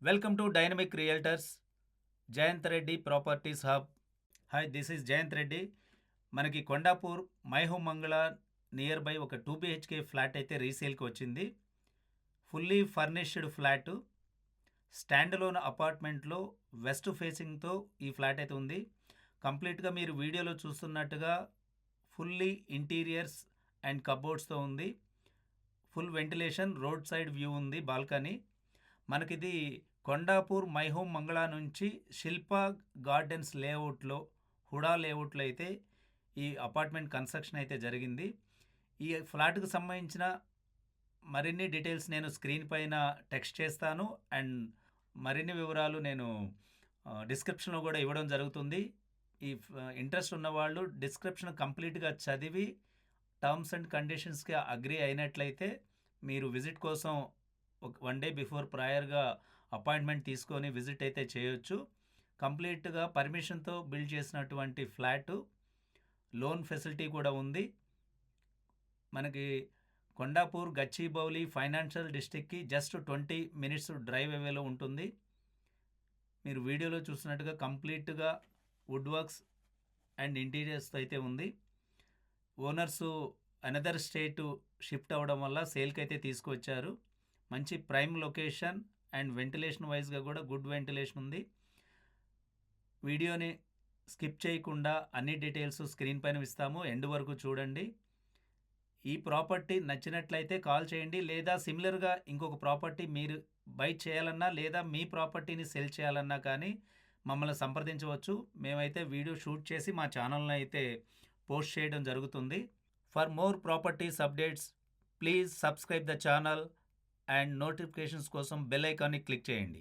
Welcome to Dynamic Realtors, Jayant Reddy Properties Hub. Hi, this is Jayant Reddy. మనకి Kondapur my home మంగళ near by ఒక 2 BHK flat అయితే రీసేల్కి వచ్చింది. Fully furnished flat, stand alone అపార్ట్మెంట్లో west ఫేసింగ్తో ఈ flat అయితే ఉంది. కంప్లీట్గా మీరు వీడియోలో చూస్తున్నట్టుగా ఫుల్లీ ఇంటీరియర్స్ అండ్ కబోర్డ్స్తో ఉంది. Full ventilation, road side view ఉంది, బాల్కనీ. మనకిది కొండాపూర్ మై హోమ్ మంగళ నుంచి శిల్పా గార్డెన్స్ లేఅవుట్లో, హుడా లేఅవుట్లో అయితే ఈ అపార్ట్మెంట్ కన్స్ట్రక్షన్ అయితే జరిగింది. ఈ ఫ్లాట్కు సంబంధించిన మరిన్ని డీటెయిల్స్ నేను స్క్రీన్ పైన టెక్స్ట్ చేస్తాను అండ్ మరిన్ని వివరాలు నేను డిస్క్రిప్షన్లో కూడా ఇవ్వడం జరుగుతుంది. ఈ ఇంట్రెస్ట్ ఉన్నవాళ్ళు డిస్క్రిప్షన్ కంప్లీట్గా చదివి టర్మ్స్ అండ్ కండిషన్స్కి అగ్రీ అయినట్లయితే మీరు విజిట్ కోసం ఒక 1 డే బిఫోర్ ప్రయర్గా అపాయింట్మెంట్ తీసుకొని విజిట్ అయితే చేయొచ్చు. కంప్లీట్గా పర్మిషన్తో బిల్డ్ చేసినటువంటి ఫ్లాటు, లోన్ ఫెసిలిటీ కూడా ఉంది. మనకి కొండాపూర్, గచ్చిబౌలి ఫైనాన్షియల్ డిస్ట్రిక్ట్కి జస్ట్ 20 minutes డ్రైవ్ అవేలో ఉంటుంది. మీరు వీడియోలో చూసినట్టుగా కంప్లీట్గా వుడ్ వర్క్స్ అండ్ ఇంటీరియర్స్తో అయితే ఉంది. ఓనర్సు అనదర్ స్టేటు షిఫ్ట్ అవ్వడం వల్ల సేల్కి అయితే తీసుకువచ్చారు. మంచి ప్రైమ్ లొకేషన్ అండ్ వెంటిలేషన్ వైజ్గా కూడా గుడ్ వెంటిలేషన్ ఉంది. వీడియోని స్కిప్ చేయకుండా అన్ని డీటెయిల్స్ స్క్రీన్ పైన ఇస్తాము, ఎండ్ వరకు చూడండి. ఈ ప్రాపర్టీ నచ్చినట్లయితే కాల్ చేయండి, లేదా సిమిలర్గా ఇంకొక ప్రాపర్టీ మీరు బై చేయాలన్నా లేదా మీ ప్రాపర్టీని సెల్ చేయాలన్నా కానీ మమ్మల్ని సంప్రదించవచ్చు. మేమైతే వీడియో షూట్ చేసి మా ఛానల్లో అయితే పోస్ట్ చేయడం జరుగుతుంది. For more properties updates please subscribe the channel and notifications కోసం బెల్ ఐకాన్ని క్లిక్ చేయండి.